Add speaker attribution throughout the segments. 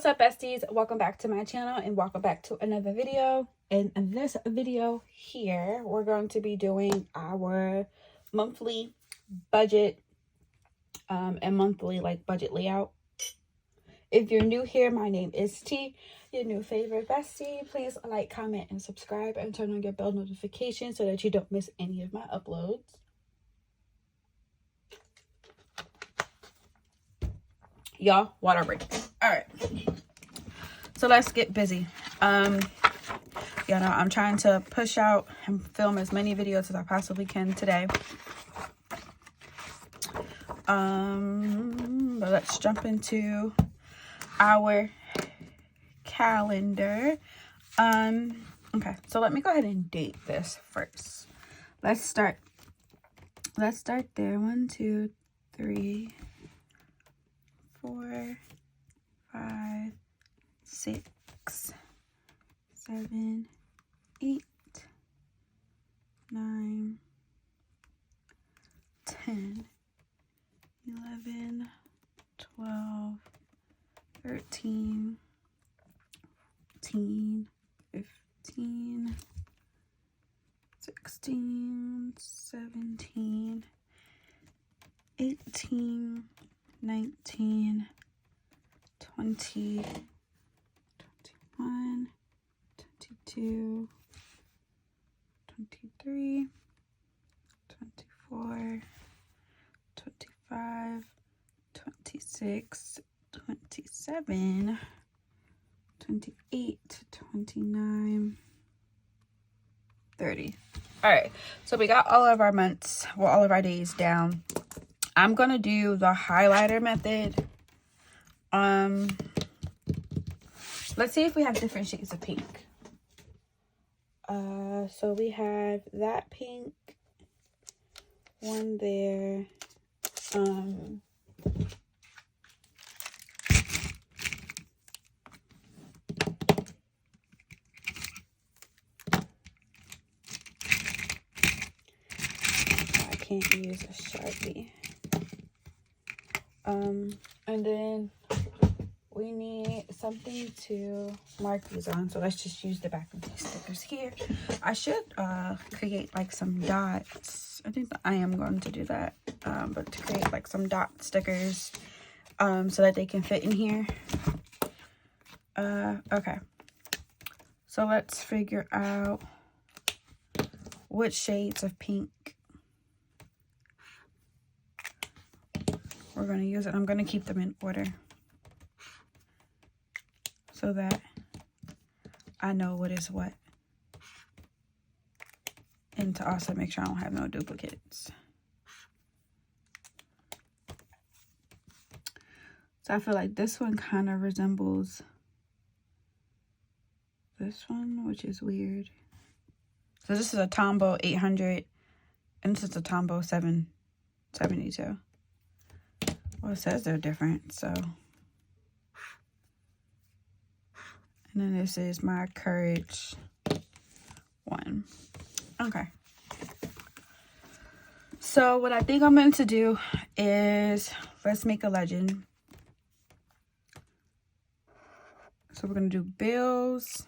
Speaker 1: What's up, besties? Welcome back to my channel and welcome back to another video. In this video here, we're going to be doing our monthly budget and monthly budget layout. If you're new here, my name is T, your new favorite bestie. Please like, comment, and subscribe and turn on your bell notification so that you don't miss any of my uploads. Y'all, water break. All right, so let's get busy. Y'all know I'm trying to push out and film as many videos as I possibly can today. But let's jump into our calendar. Okay, so let me go ahead and date this first. Let's start there. 1, 2, 3, 4, 5, 6, 7, 8, 9, 10, 11, 12, 13, 14, 15, 16, 17, 18, 19, 20, 21, 22, 23, 24, 25, 26, 27, 28, 29, 30. All right, so we got all of our months, well, all of our days down. I'm gonna do the highlighter method. Let's see if we have different shades of pink. So we have that pink one there. I can't use a Sharpie. And then we need something to mark these on, so let's just use the back of these stickers here. I should create like some dots. I think that I am going to do that, but to create like some dot stickers so that they can fit in here. Okay, so let's figure out which shades of pink we're going to use. It. I'm going to keep them in order so that I know what is what, and to also make sure I don't have no duplicates. So I feel like this one kind of resembles this one, which is weird. So this is a Tombow 800 and this is a Tombow 772. Well, it says they're different, so. And then this is my Courage one. Okay. So what I think I'm going to do is, let's make a legend. So we're going to do bills.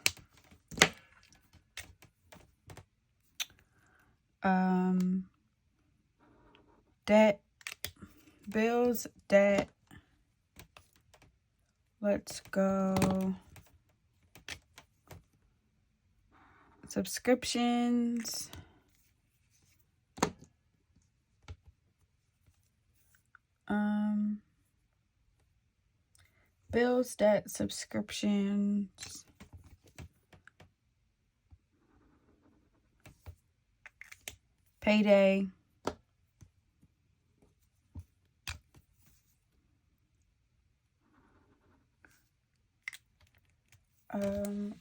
Speaker 1: Debt. Bills, debt. Let's go. Subscriptions. Bills, debt, subscriptions. Payday.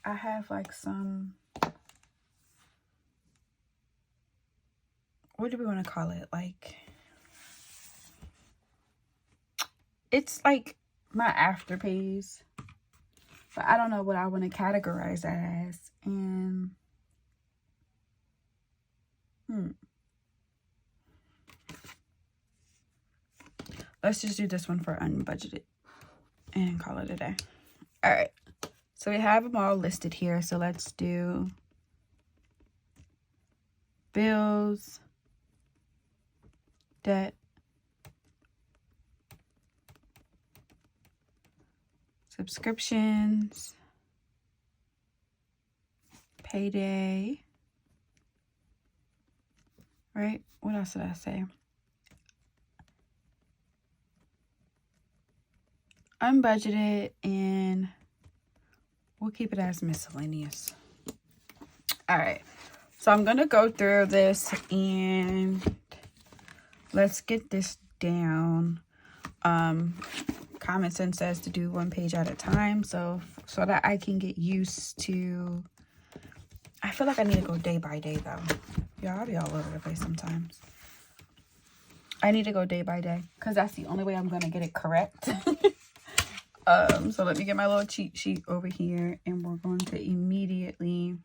Speaker 1: I have like some, what do we want to call it? Like, it's like my afterpays, but I don't know what I want to categorize that as. And let's just do this one for unbudgeted and call it a day. All right. So we have them all listed here. So let's do bills, debt, subscriptions, payday, right? What else did I say? Unbudgeted, and we'll keep it as miscellaneous. All right. So I'm going to go through this and let's get this down. Common sense says to do one page at a time, so that I can get used to. I feel like I need to go day by day though. Yeah, I'll be all over the place sometimes. I need to go day by day because that's the only way I'm gonna get it correct. So let me get my little cheat sheet over here, and we're going to immediately.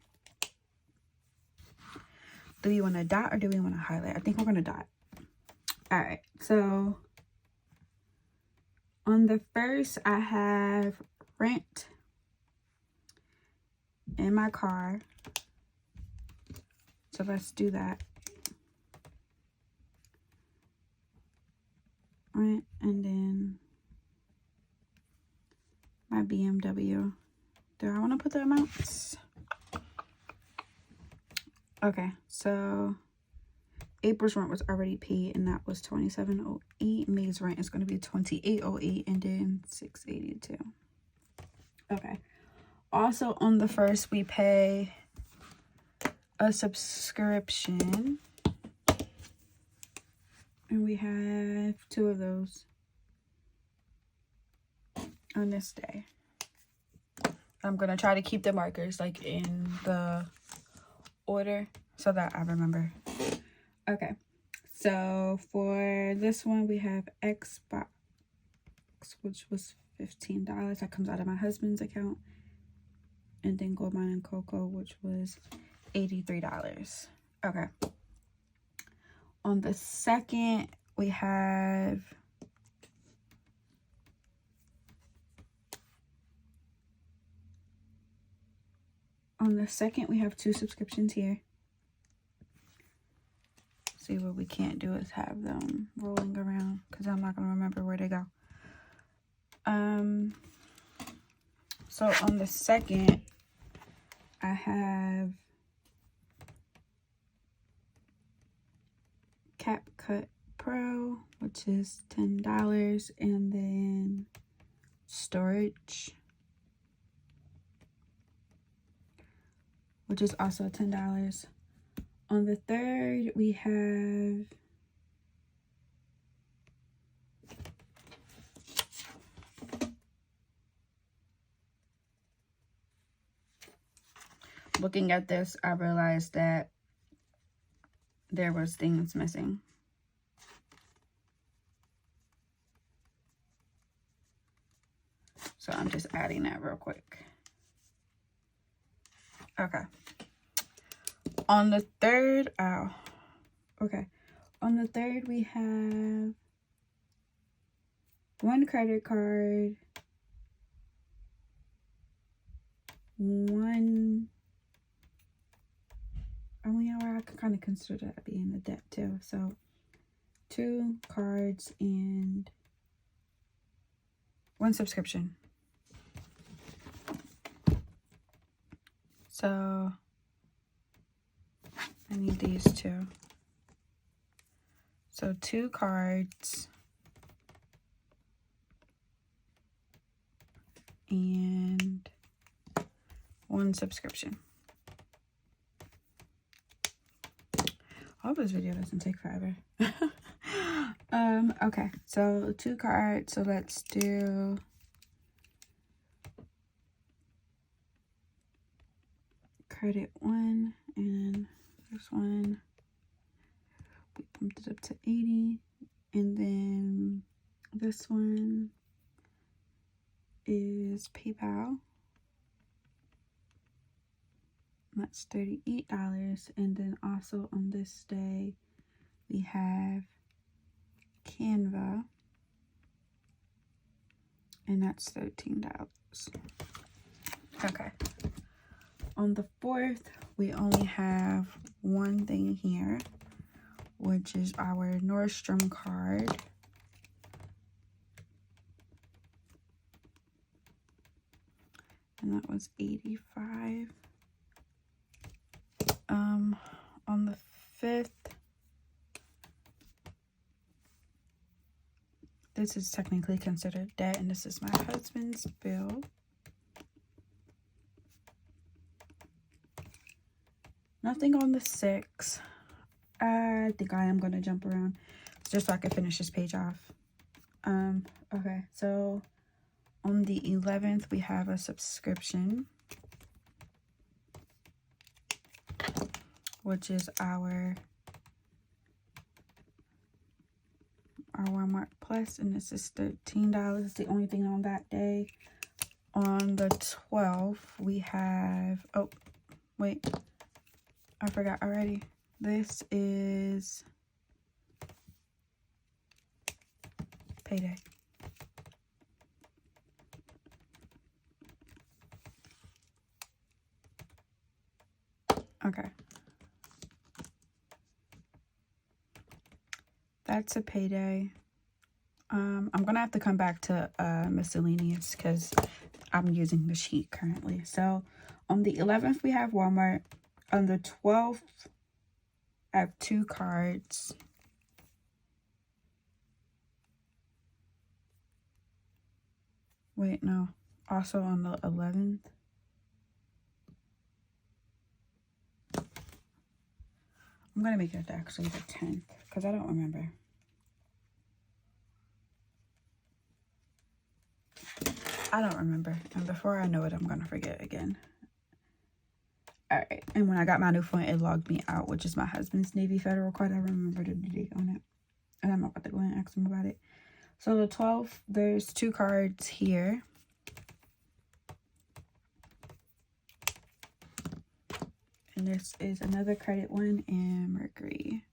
Speaker 1: Do we want to dot or do we want to highlight? I think we're gonna dot. All right, so on the first, I have rent in my car. So let's do that. Rent, and then my BMW. Do I want to put the amounts? Okay, so April's rent was already paid, and that was $27.08. May's rent is going to be $28.08, and then $6.82. Okay. Also, on the first, we pay a subscription, and we have 2 of those on this day. I'm going to try to keep the markers like in the order so that I remember. Okay, so for this one, we have Xbox, which was $15. That comes out of my husband's account. And then Gold Mine and Cocoa, which was $83. Okay. On the second, we have we have 2 subscriptions here. See, what we can't do is have them rolling around because I'm not going to remember where they go. So on the second, I have CapCut Pro, which is $10, and then storage, which is also $10. On the third, we have looking at this, I realized that there was things missing. So I'm just adding that real quick. Okay. On the third, okay. On the third, we have 1 credit card, 1. Oh, yeah, I could kind of consider that being the debt too. So 2 cards and 1 subscription. So I need these 2. So 2 cards and 1 subscription. I hope this video doesn't take forever. Okay, so 2 cards. So let's do credit 1, and this one we bumped it up to 80, and then this one is PayPal. That's $38. And then also on this day, we have Canva, and that's $13. Okay. On the 4th, we only have one thing here, which is our Nordstrom card. And that was $85. On the 5th, this is technically considered debt, and this is my husband's bill. Nothing on the 6th. I think I am going to jump around just so I can finish this page off. Okay, so on the 11th, we have a subscription, which is our Walmart Plus, and this is $13. It's the only thing on that day. On the 12th, we have, oh, wait, I forgot already. This is payday. Okay. That's a payday. I'm gonna have to come back to miscellaneous because I'm using the sheet currently. So on the 11th, we have Walmart. On the 12th, I have 2 cards. Wait, no. Also on the 11th. I'm going to make it actually the 10th because I don't remember. I don't remember. And before I know it, I'm going to forget again. Alright. And when I got my new phone, it logged me out, which is my husband's Navy Federal card. I remember the date on it. And I'm about to go and ask him about it. So the 12th, there's 2 cards here. And this is another credit one and Mercury.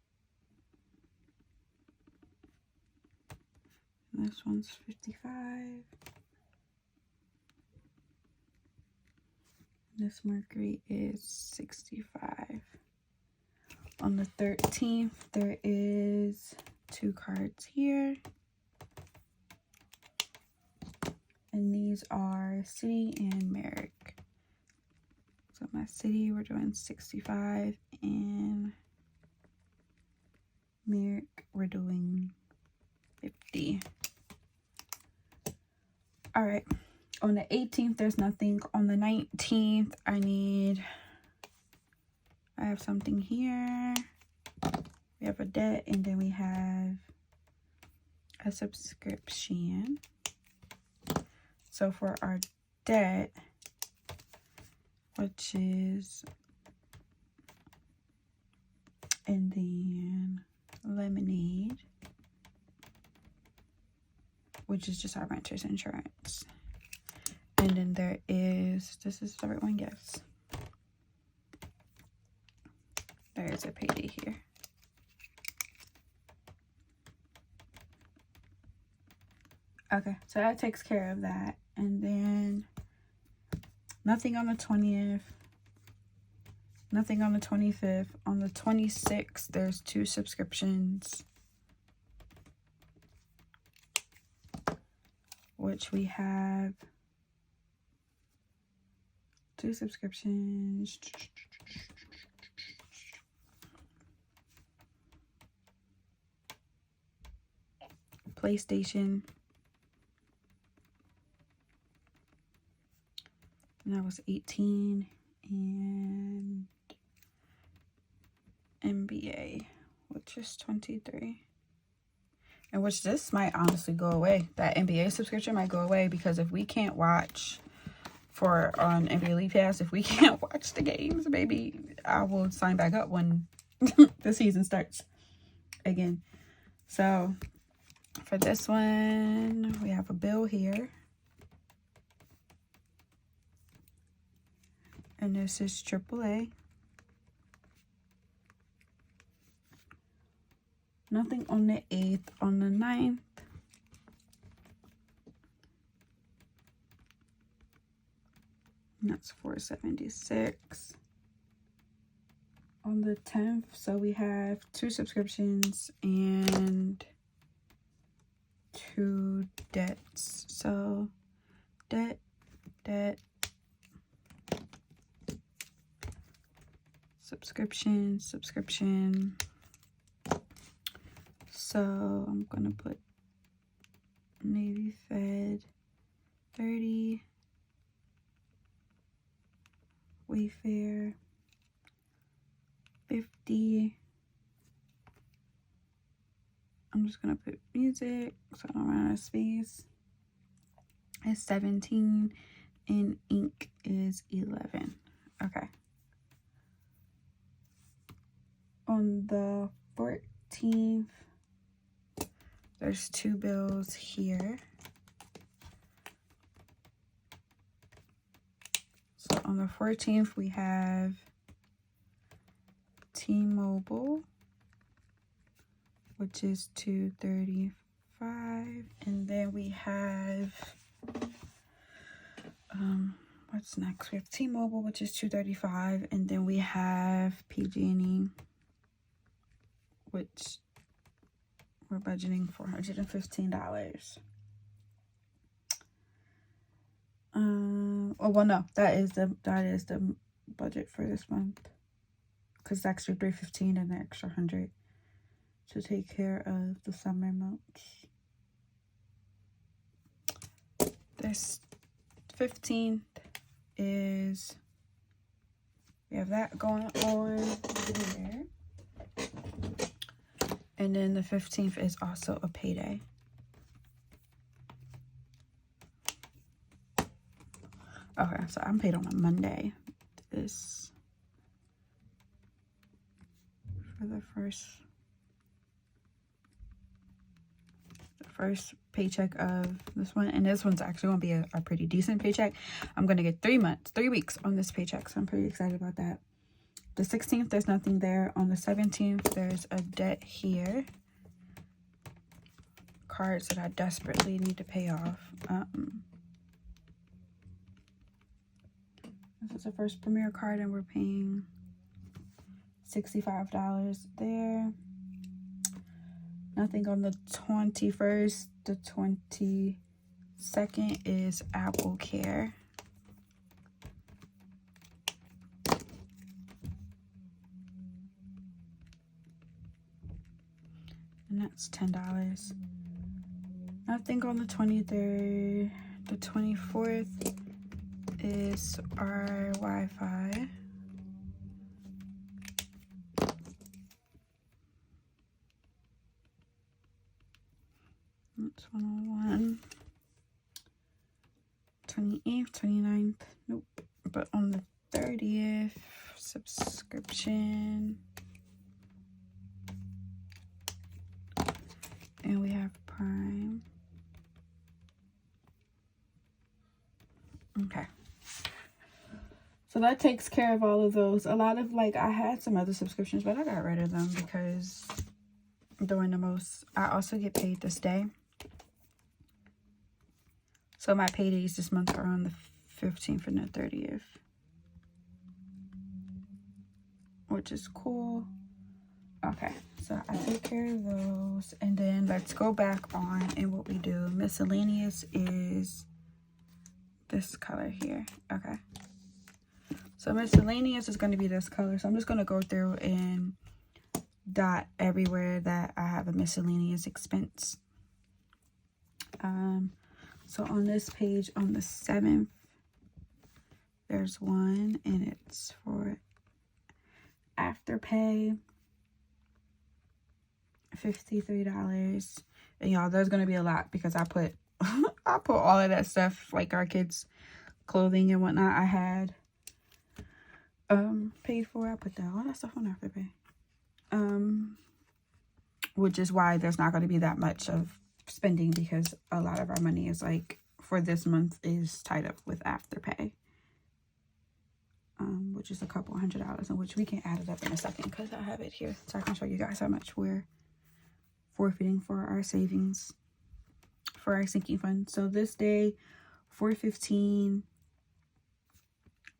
Speaker 1: And this one's 55. This Mercury is 65. On the 13th, there is 2 cards here. And these are City and Merrick. So my City, we're doing 65, and Merrick, we're doing 50. All right. On the 18th, there's nothing. On the 19th, I have something here. We have a debt, and then we have a subscription. So for our debt, which is, and then Lemonade, which is just our renter's insurance. And then there is, this is the right one, yes. There is a payday here. Okay, so that takes care of that. And then nothing on the 20th. Nothing on the 25th. On the 26th, there's 2 subscriptions, which we have 2 subscriptions. PlayStation. And that was 18. And NBA, which is 23. And which this might honestly go away. That NBA subscription might go away because if we can't watch on NBA League Pass, if we can't watch the games, maybe I will sign back up when the season starts again. So for this one, we have a bill here. And this is AAA. Nothing on the 8th. On the 9th, That's $4.76 on the 10th. So we have 2 subscriptions and 2 debts. So debt, subscription. So I'm gonna put Navy Fed 30, Wayfair 50. I'm just gonna put music so I don't run out of space. It's 17 and ink is 11. Okay. On the 14th, there's 2 bills here. So on the 14th, we have T-Mobile, which is $235, and then we have what's next? We have T-Mobile, which is $235, and then we have PG&E, which we're budgeting $415. Oh well, no, that is the budget for this month, because it's actually $315 and the extra $100 to take care of the summer months. This 15th is, we have that going on there, and then the 15th is also a payday. Okay, so I'm paid on a Monday. This for the first paycheck of this one, and this one's actually gonna be a pretty decent paycheck. I'm gonna get 3 weeks on this paycheck, so I'm pretty excited about that. The 16th, there's nothing there. On the 17th, there's a debt here, cards that I desperately need to pay off. This is the first Premier card, and we're paying $65 there. Nothing on the 21st. The 22nd is Apple Care. And that's $10. Nothing on the 23rd. The 24th is our Wi-Fi. That's 101. 28th, 29th, nope. But on the 30th, subscription. And we have Prime. Okay. So that takes care of all of those. A lot of, like, I had some other subscriptions, but I got rid of them because I'm doing the most. I also get paid this day. So my paydays this month are on the 15th and the 30th. Which is cool. Okay, so I take care of those. And then let's go back on and what we do. Miscellaneous is this color here. Okay. So miscellaneous is going to be this color. So I'm just going to go through and dot everywhere that I have a miscellaneous expense. So on this page, on the 7th, there's one, and it's for Afterpay, $53. And y'all, there's gonna be a lot because I put I put all of that stuff, like our kids' clothing and whatnot, I had paid for. I put all that stuff on Afterpay. Which is why there's not going to be that much of spending, because a lot of our money is, like, for this month is tied up with Afterpay, which is a couple $100, in which we can add it up in a second because I have it here so I can show you guys how much we're forfeiting for our savings, for our sinking fund. So this day, $415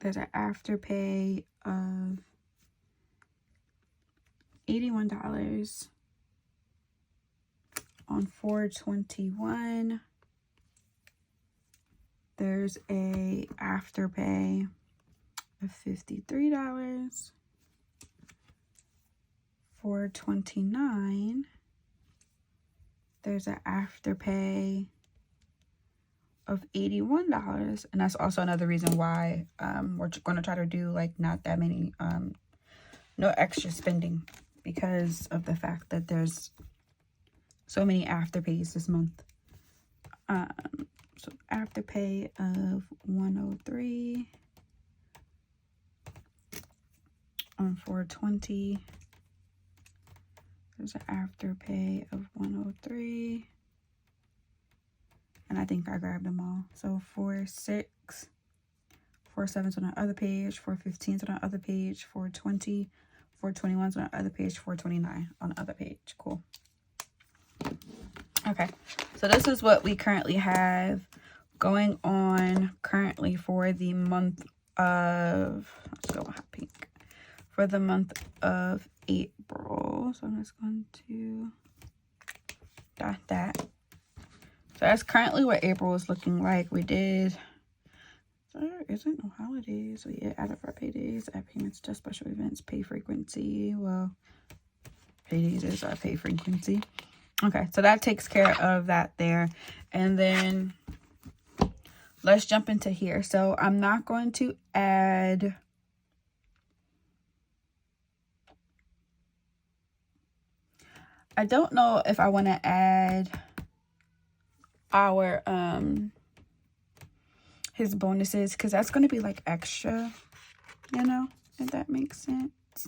Speaker 1: There's an afterpay of $81 on 4/21. There's a afterpay of $53. 4/29. There's an afterpay of $81, and that's also another reason why we're going to try to do like not that many no extra spending, because of the fact that there's so many afterpays this month. So afterpay of $103 on 4/20. There's an afterpay of $103. And I think I grabbed them all. So 4/6, 4/7's on the other page, 4/15's on the other page, 4/20, 4/21's on the other page, 4/29 on the other page. Cool. Okay, so this is what we currently have going on currently for the month of, let's go hot pink, for the month of April. So I'm just going to dot that. So that's currently what April is looking like. We did, there isn't no holidays. We added our paydays, add payments to special events, pay frequency. Well, paydays is our pay frequency. Okay, so that takes care of that there. And then let's jump into here. So I'm not going to add I don't know if I want to add our his bonuses, because that's going to be like extra, you know, if that makes sense.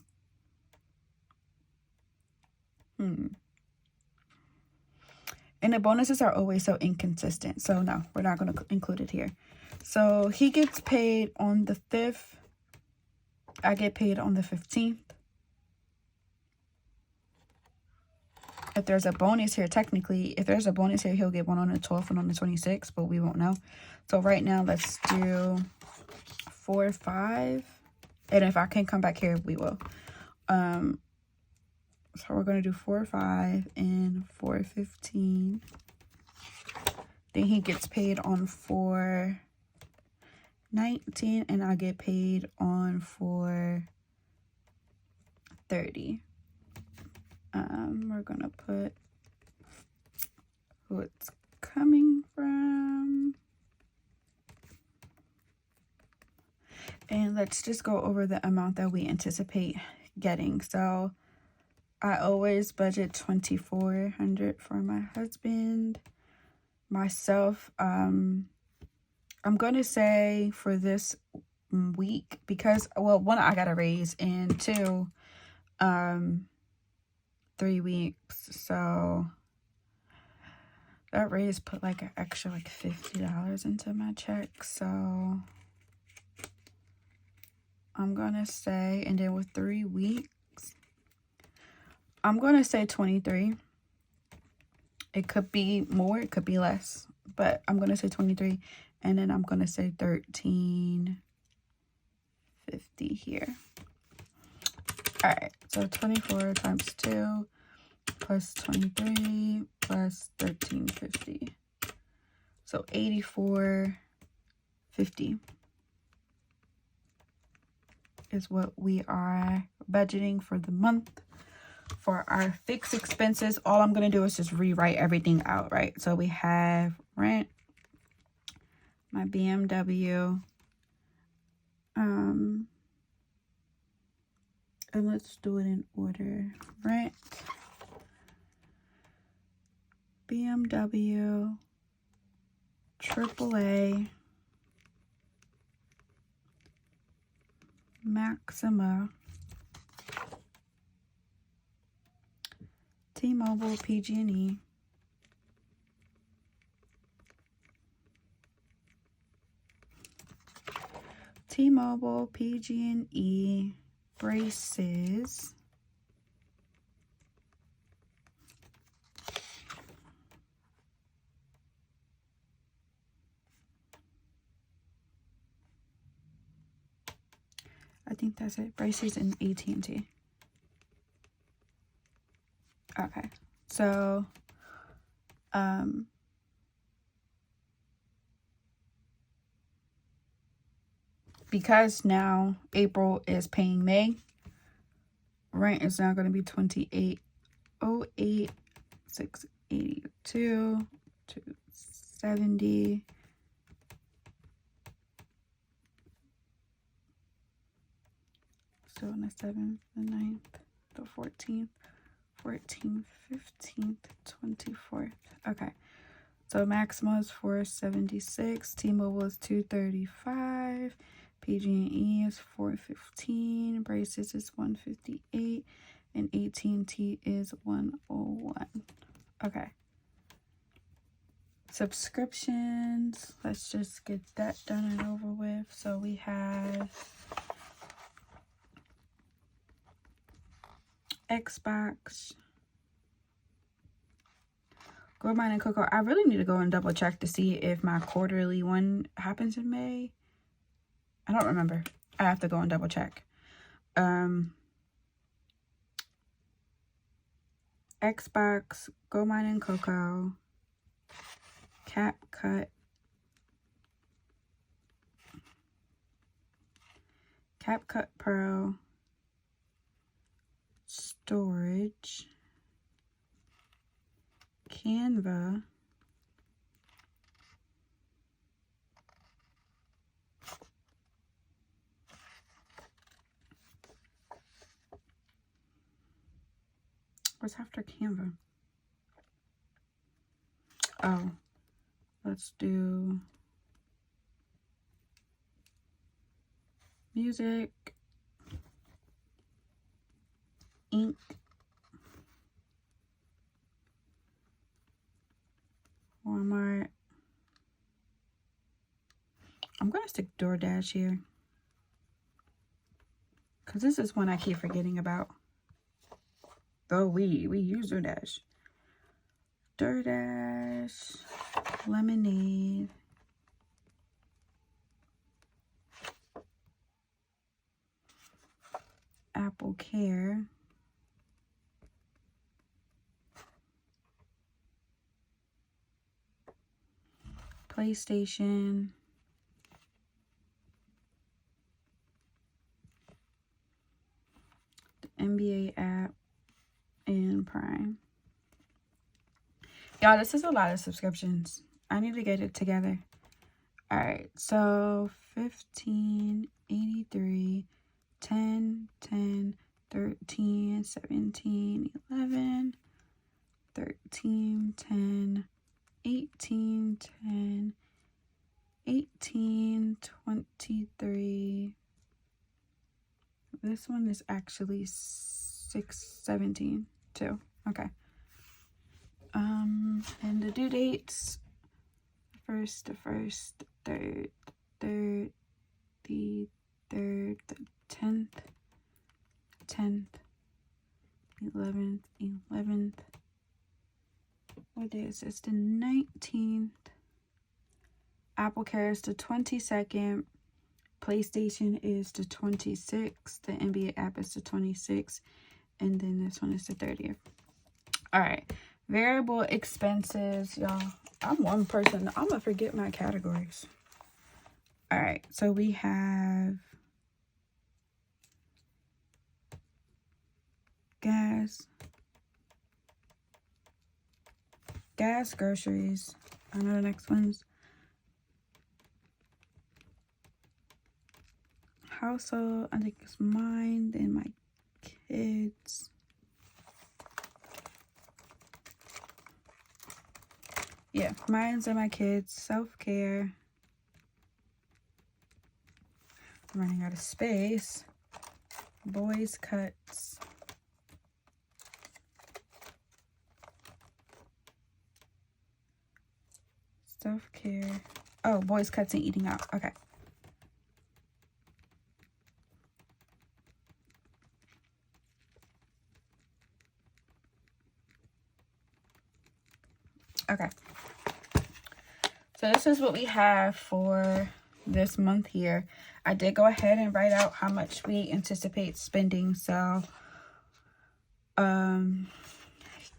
Speaker 1: And the bonuses are always so inconsistent, so no, we're not going to include it here. So he gets paid on the 5th. I get paid on the 15th. If there's a bonus here, technically, if there's a bonus here, he'll get one on the 12th and on the 26th, but we won't know. So right now, let's do 4, 5. And if I can come back here, we will. So we're going to do 4, 5 and 4/15. Then he gets paid on 4/19, and I get paid on 4/30. We're gonna put who it's coming from, and let's just go over the amount that we anticipate getting. So I always budget $2,400 for my husband. Myself, I'm gonna say for this week, because, well, one, I got a raise, and two, 3 weeks, so that raise put like an extra like $50 into my check. So I'm gonna say, and then with 3 weeks, I'm gonna say 23. It could be more, it could be less, but I'm gonna say 23, and then I'm gonna say 1350 here. All right, so 24 times 2 plus 23 plus 1350. So 8450 is what we are budgeting for the month. For our fixed expenses, all I'm going to do is just rewrite everything out, right? So we have rent, my BMW, and let's do it in order. Rent, BMW, AAA, Maxima, T-Mobile, PG&E, T-Mobile, PG&E, braces, think that's it. Braces and AT&T. Okay. So, because now April is paying May, rent is now going to be $28.08, $682, $270. So on the 7th, the 9th, the 14th, 14th, 15th, 24th. Okay. So Maxima is $476, T-Mobile is $235, PG&E is $415, Braces is $158, and AT&T is $101. Okay. Subscriptions. Let's just get that done and over with. So we have Xbox, Gold Mine and Cocoa. I really need to go and double check to see if my quarterly one happens in May. I don't remember. I have to go and double check. Xbox, Gold Mine and Cocoa, CapCut, Pro, Storage, Canva, what's after Canva? Oh, let's do music, ink, Walmart. I'm gonna stick DoorDash here because this is one I keep forgetting about. Though we use DoorDash. DoorDash, Lemonade, Apple Care, PlayStation, the NBA app, and Prime. Y'all, this is a lot of subscriptions. I need to get it together. All right, so 15, 83, 10, 10, 13, 17, 11, 13, 10, 18, 10, 18, 23. This one is actually 617 too. Okay. And the due dates: the 1st, the 3rd, the 3rd, the 10th, 11th. What day is this? The 19th. Apple Care is the 22nd. PlayStation is the 26th. The NBA app is the 26th. And then this one is the 30th. All right. Variable expenses. Y'all, I'm one person. I'm going to forget my categories. All right. So we have gas, groceries. I know the next one's household. I think it's mine, then my kids. Yeah, mine's and my kids. Self-care. I'm running out of space. Boys cuts. Self-care. Oh, boys cuts and eating out. Okay. Okay. So this is what we have for this month here. I did go ahead and write out how much we anticipate spending. So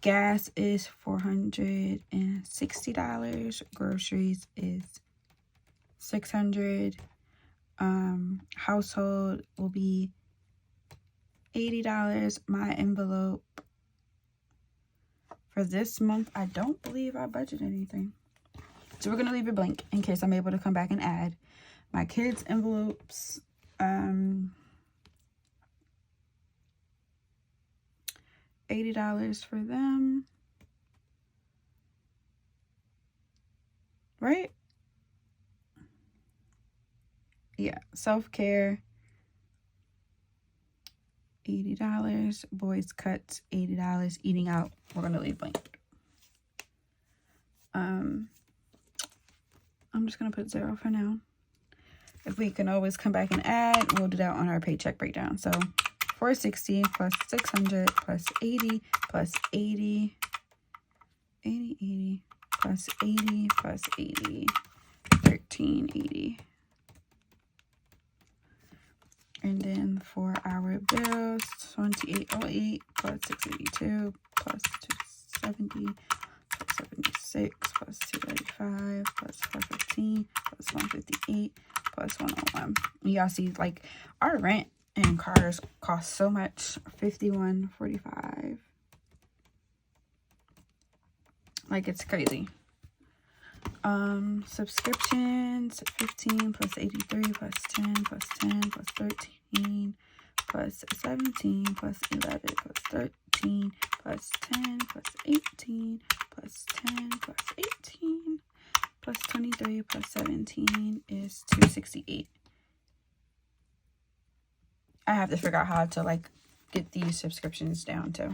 Speaker 1: gas is $460. Groceries is $600. Household will be $80. My envelope for this month, I don't believe I budgeted anything, so we're gonna leave it blank in case I'm able to come back and add. My kids' envelopes, $80 for them, right? Yeah, self-care, $80. Boys cuts, $80. Eating out, we're gonna leave blank. I'm just gonna put 0 for now. If we can always come back and add, we'll do that on our paycheck breakdown. So 460 plus 600 plus 80 plus 80, 80 plus 80 plus 80, 1380. And then for our bills, 2808 plus 682 plus 270 plus 76 plus 235 plus 415 plus 158 plus 101. Y'all see, like, our rent and cars cost so much. $51.45. Like, it's crazy. Subscriptions, 15 plus 83 plus 10 plus 10 plus 13 plus 17 plus 11 plus 13 plus 10 plus 18 plus 10 plus 18 plus 23 plus 17 is 268. I have to figure out how to, like, get these subscriptions down too.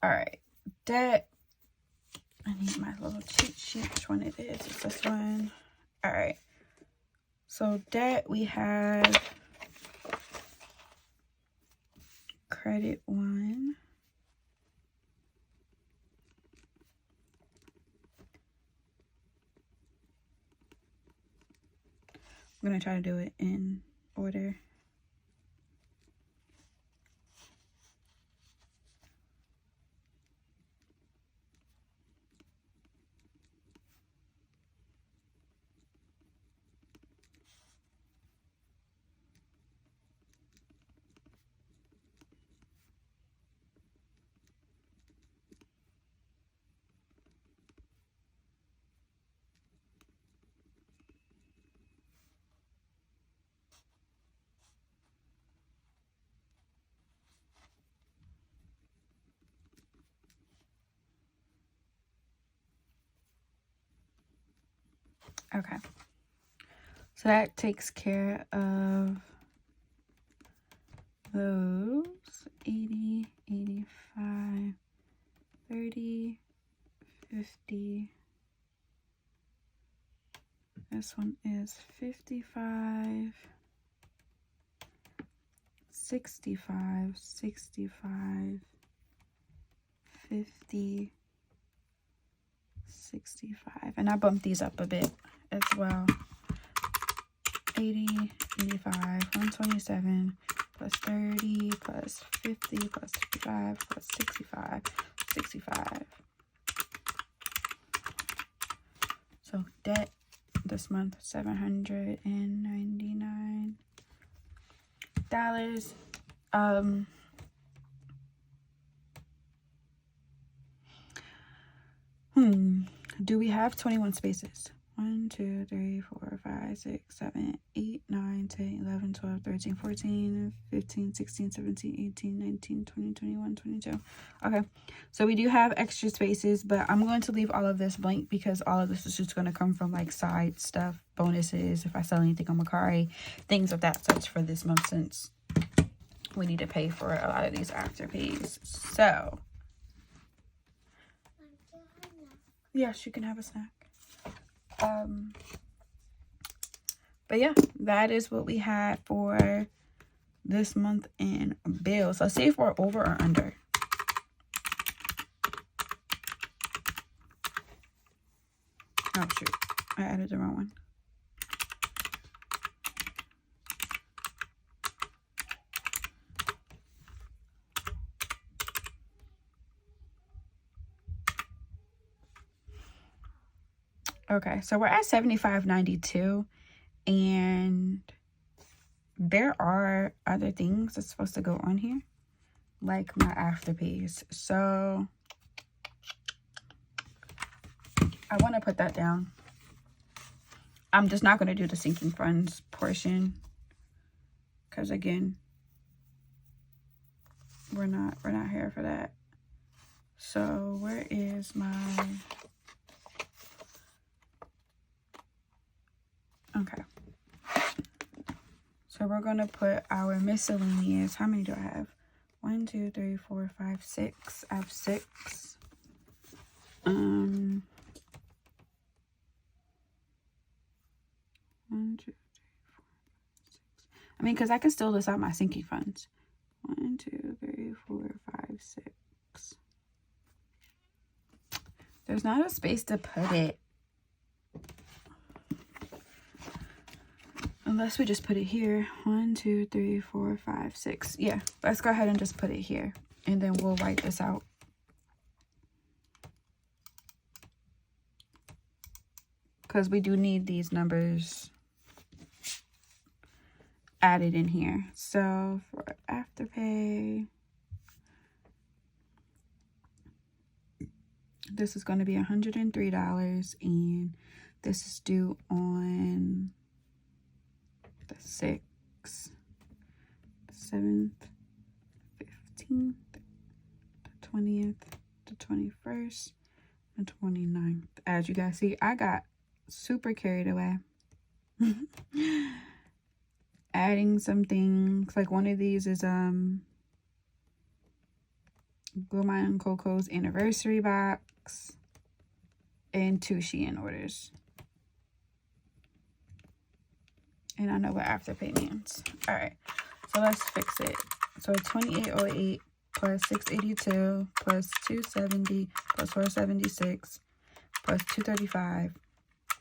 Speaker 1: All right, debt. I need my little cheat sheet. Which one it is? It's this one. All right. So debt, we have credit 1. I'm going to try to do it in order. Okay. So that takes care of those 80, 85, 30, 50. This one is 55, 65, 65, 50, 65. And I bumped these up a bit as well. 80, 85, 127, plus 30, plus 50, plus 55, plus 65, 65. So debt this month, $799. Do we have 21 spaces? 1, 2, 3, 4, 5, 6, 7, 8, 9, 10, 11, 12, 13, 14, 15, 16, 17, 18, 19, 20, 21, 22. Okay, so we do have extra spaces, but I'm going to leave all of this blank because all of this is just going to come from, like, side stuff, bonuses, if I sell anything on Mercari, things of that such for this month, since we need to pay for a lot of these afterpays. So yes, you can have a snack. But yeah, that is what we had for this month in bills. Let's see if we're over or under. Oh shoot, I added the wrong one. Okay, so we're at $75.92, and there are other things that's supposed to go on here, like my Afterpays. So I want to put that down. I'm just not going to do the sinking funds portion because, again, we're not here for that. So where is my... Okay. So we're going to put our miscellaneous. How many do I have? 1, 2, 3, 4, 5, 6. I have 6. 1, 2, 3, 4, 6. I mean, because I can still list out my sinking funds. 1, 2, 3, 4, 5, 6. There's not a space to put it. Unless we just put it here. 1, 2, 3, 4, 5, 6. Yeah, let's go ahead and just put it here. And then we'll write this out. Because we do need these numbers added in here. So for Afterpay, this is going to be $103, and this is due on the 6th, 7th, 15th, the 20th, the 21st, and 29th. As you guys see, I got super carried away. Adding some things, like one of these is Grandma and Coco's anniversary box and 2 Shein orders. And I know what Afterpay means. All right, so let's fix it. So 2808 plus 682 plus 270 plus 476 plus 235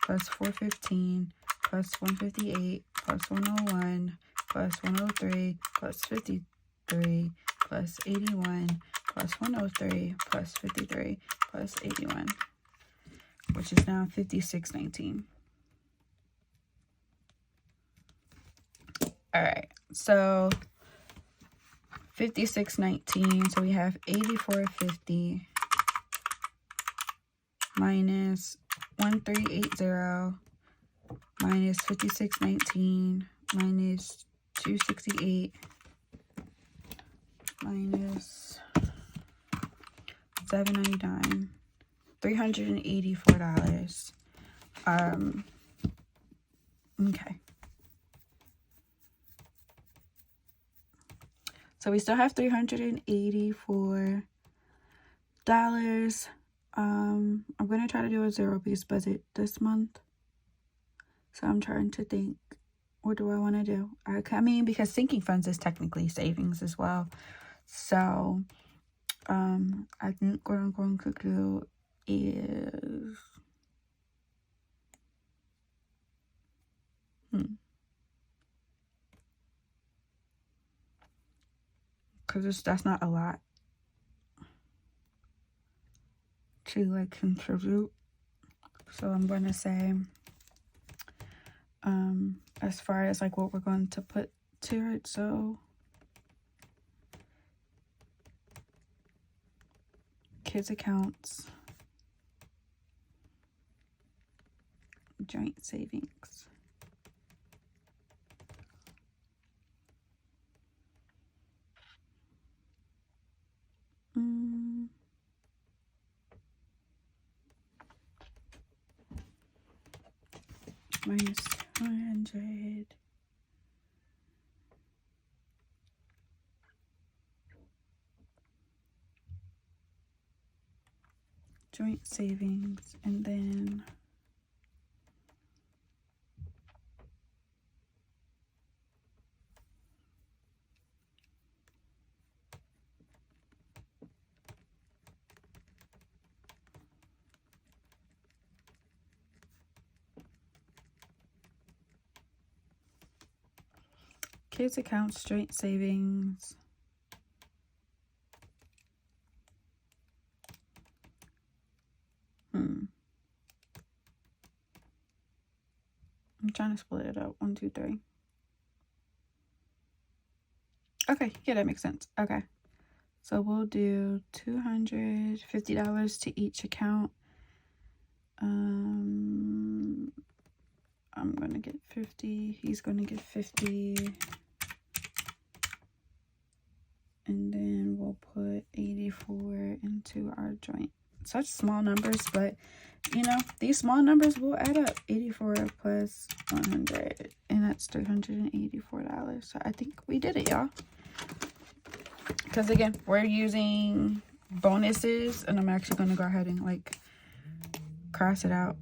Speaker 1: plus 415 plus 158 plus 101 plus 103 plus 53 plus 81 plus 103 plus 53 plus 81, which is now $56.19. All right, so $56.19. So we have $84.50 minus 1380 minus $56.19 minus $268 minus $7.99, $384. Okay. So we still have $384. I'm gonna try to do a zero-based budget this month. So I'm trying to think, what do I want to do? I mean, because sinking funds is technically savings as well. So I think what I'm going to do is because that's not a lot to like contribute. So I'm going to say as far as like what we're going to put to it, so kids accounts, joint savings, minus 100, joint savings, and then kids accounts, joint savings, trying to split it up. 1, 2, 3. Okay, yeah, that makes sense. Okay, so we'll do $250 to each account. I'm gonna get 50. He's gonna get 50. And then we'll put 84 into our joint. Such small numbers, but you know, these small numbers will add up. 84 plus 100, and that's $384. So I think we did it, y'all. Because again, we're using bonuses, and I'm actually going to go ahead and like cross it out.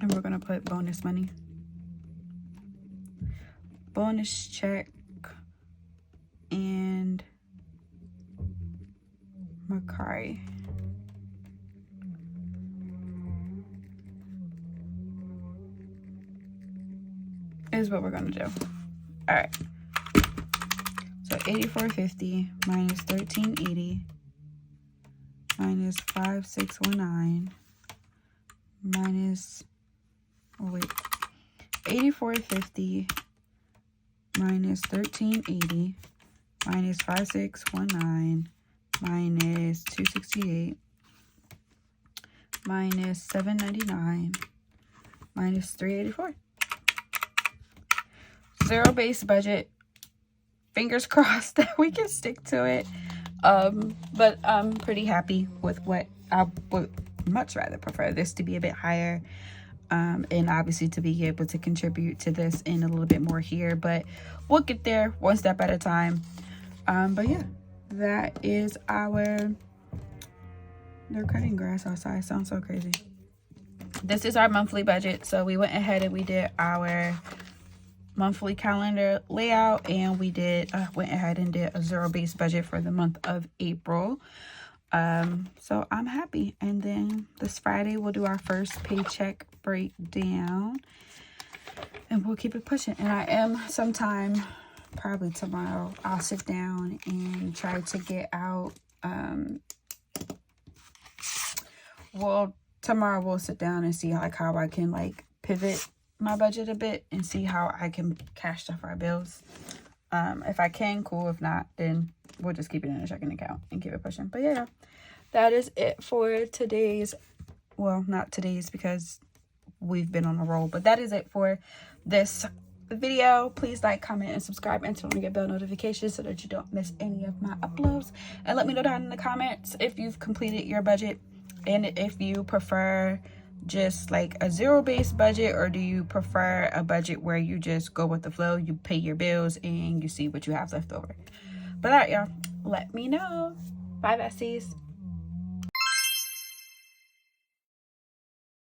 Speaker 1: And we're going to put bonus money. Bonus check and Macari. Is what we're gonna do. All right. So 84.50 minus 13.80 minus 5,619 minus 84.50 minus 13.80 minus 5,619 minus 268 minus 799 minus 384. Zero base budget. Fingers crossed that we can stick to it. But I'm pretty happy with what I would much rather prefer this to be a bit higher. And obviously to be able to contribute to this in a little bit more here, but we'll get there one step at a time. But yeah, that is they're cutting grass outside. Sounds so crazy. This is our monthly budget. So we went ahead and we did our monthly calendar layout, and we went ahead and did a zero base budget for the month of April. So I'm happy. And then this Friday we'll do our first paycheck breakdown, and we'll keep it pushing. And I am sometime probably tomorrow, I'll sit down and try to get out tomorrow we'll sit down and see like how I can like pivot my budget a bit and see how I can cash stuff our bills. If I can, cool. If not, then we'll just keep it in a checking account and keep it pushing. But yeah, that is it for today's, well, not today's because we've been on a roll, but that is it for this video. Please like, comment, and subscribe, and turn on your bell notifications so that you don't miss any of my uploads. And let me know down in the comments if you've completed your budget, and if you prefer just like a zero base budget, or do you prefer a budget where you just go with the flow, you pay your bills and you see what you have left over. But all right, y'all, let me know. Bye, besties.